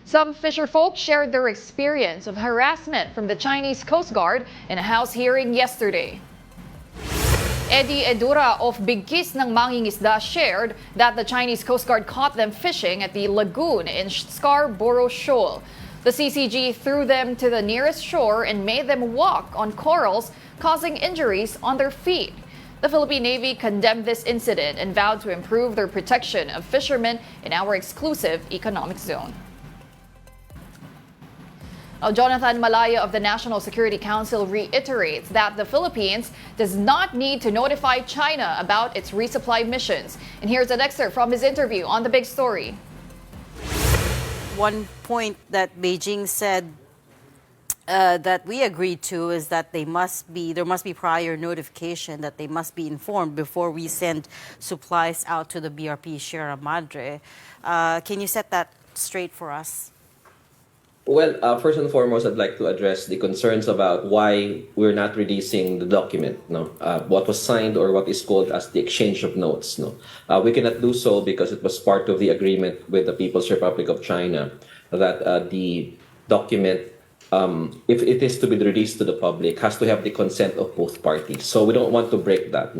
Some fisherfolk shared their experience of harassment from the Chinese Coast Guard in a House hearing yesterday. Eddie Edura of Bigkis ng Mangingisda shared that the Chinese Coast Guard caught them fishing at the lagoon in Scarborough Shoal. The CCG threw them to the nearest shore and made them walk on corals, causing injuries on their feet. The Philippine Navy condemned this incident and vowed to improve their protection of fishermen in our exclusive economic zone. Jonathan Malaya of the National Security Council reiterates that the Philippines does not need to notify China about its resupply missions. And here's an excerpt from his interview on The Big Story. One point that Beijing said that we agreed to is that there must be prior notification, that they must be informed before we send supplies out to the BRP Sierra Madre. Can you set that straight for us? Well, first and foremost, I'd like to address the concerns about why we're not releasing the document, what was signed or what is called as the exchange of notes. We cannot do so because it was part of the agreement with the People's Republic of China that the document, if it is to be released to the public, has to have the consent of both parties. So we don't want to break that.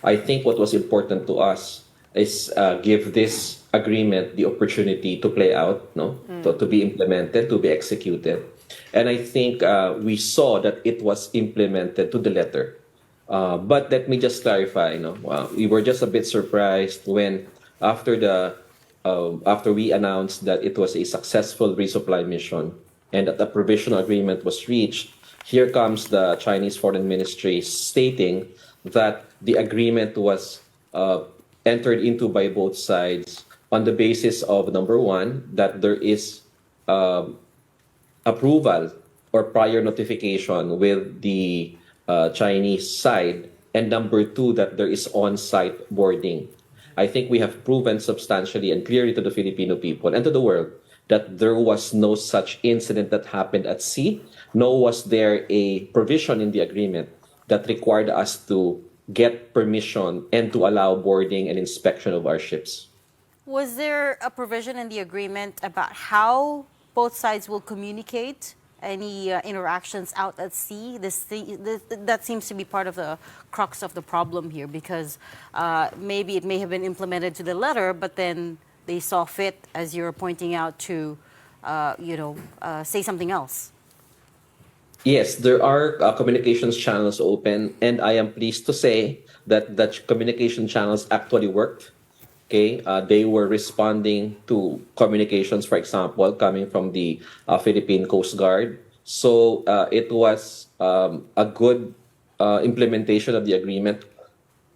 I think what was important to us is give this agreement the opportunity to play out, to be implemented, to be executed. And I think we saw that it was implemented to the letter. But let me just clarify, we were just a bit surprised when after we announced that it was a successful resupply mission and that the provisional agreement was reached, here comes the Chinese Foreign Ministry stating that the agreement was entered into by both sides on the basis of, number one, that there is approval or prior notification with the Chinese side, and number two, that there is on-site boarding. I think we have proven substantially and clearly to the Filipino people and to the world that there was no such incident that happened at sea, nor was there a provision in the agreement that required us to get permission and to allow boarding and inspection of our ships. Was there a provision in the agreement about how both sides will communicate any interactions out at sea? That seems to be part of the crux of the problem here, because maybe it may have been implemented to the letter, but then they saw fit, as you're pointing out, to say something else. Yes, there are communications channels open, and I am pleased to say that the communication channels actually worked. Okay, they were responding to communications, for example, coming from the Philippine Coast Guard. So it was a good implementation of the agreement.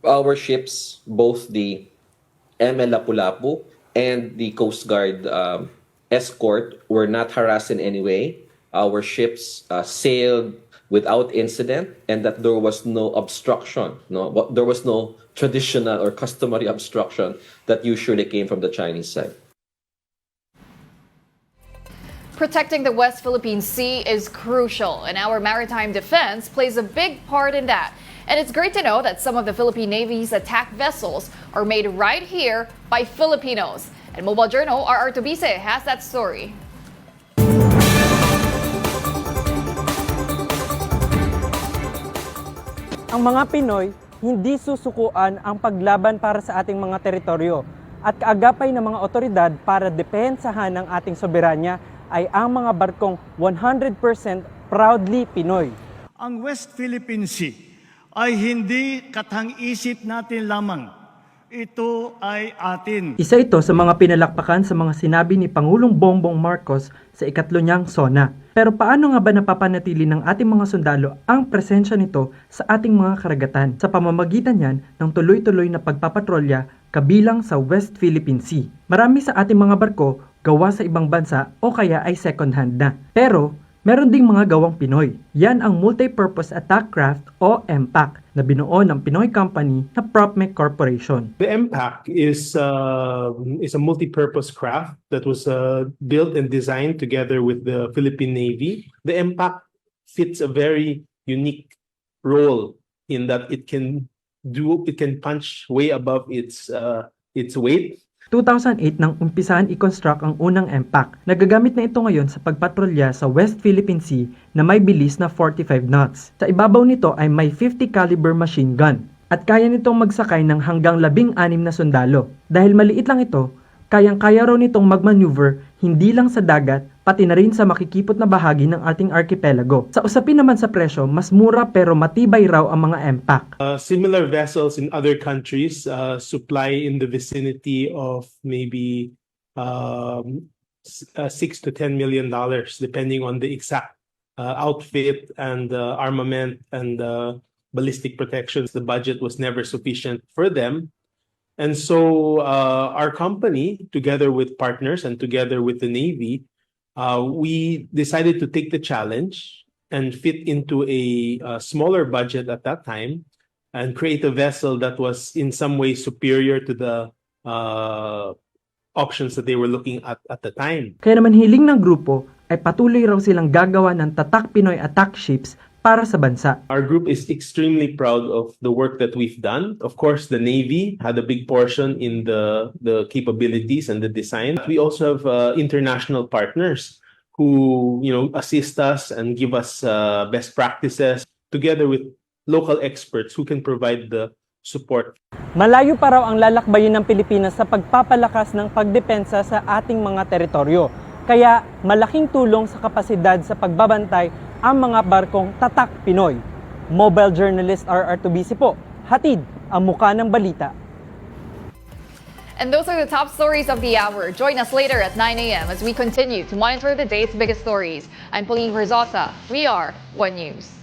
Our ships, both the ML Lapu-Lapu and the Coast Guard escort, were not harassed in any way. Our ships sailed without incident, and that there was no obstruction. There was no traditional or customary obstruction that usually came from the Chinese side. Protecting the West Philippine Sea is crucial, and our maritime defense plays a big part in that. And it's great to know that some of the Philippine Navy's attack vessels are made right here by Filipinos. And Mobile Journal, R.R. Tobise has that story. Ang mga Pinoy, hindi susukuan ang paglaban para sa ating mga teritoryo at kaagapay ng mga otoridad para depensahan ang ating soberanya ay ang mga barkong 100% proudly Pinoy. Ang West Philippine Sea ay hindi katang-isip natin lamang. Ito ay atin. Isa ito sa mga pinalakpakan sa mga sinabi ni Pangulong Bongbong Marcos sa ikatlo niyang SONA. Pero paano nga ba napapanatili ng ating mga sundalo ang presensya nito sa ating mga karagatan sa pamamagitan niyan ng tuloy-tuloy na pagpapatrolya kabilang sa West Philippine Sea? Marami sa ating mga barko gawa sa ibang bansa o kaya ay second hand na. Pero meron ding mga gawang Pinoy. Yan ang Multi-Purpose Attack Craft o MPAC na binuo ng Pinoy company na PropMech Corporation. The MPAC is a multi-purpose craft that was built and designed together with the Philippine Navy. The MPAC fits a very unique role in that it can punch way above its weight. 2008 nang umpisahan i-construct ang unang MPAC. Nagagamit na ito ngayon sa pagpatrolya sa West Philippine Sea na may bilis na 45 knots. Sa ibabaw nito ay may 50 caliber machine gun at kaya nitong magsakay ng hanggang 16 na sundalo. Dahil maliit lang ito, kayang-kaya raw nitong magmaneuver hindi lang sa dagat, pati na rin sa makikipot na bahagi ng ating archipelago. Sa usapin naman sa presyo, mas mura pero matibay raw ang mga MPAC. Similar vessels in other countries supply in the vicinity of maybe $6 to $10 million, depending on the exact outfit and armament and ballistic protections. The budget was never sufficient for them. And so our company, together with partners and together with the Navy, we decided to take the challenge and fit into a smaller budget at that time and create a vessel that was in some way superior to the options that they were looking at the time. Kaya naman hiling ng grupo ay patuloy raw silang gagawa ng tatak Pinoy attack ships para sa bansa. Our group is extremely proud of the work that we've done. Of course, the Navy had a big portion in the capabilities and the design. We also have international partners who assist us and give us best practices together with local experts who can provide the support. Malayo pa raw ang lalakbayin ng Pilipinas sa pagpapalakas ng pagdepensa sa ating mga teritoryo. Kaya malaking tulong sa kapasidad sa pagbabantay ang mga barkong tatak Pinoy. Mobile journalist RR Tubisi po, hatid ang muka ng balita. And those are the top stories of the hour. Join us later at 9 a.m. as we continue to monitor the day's biggest stories. I'm Pauline Verzosa. We are One News.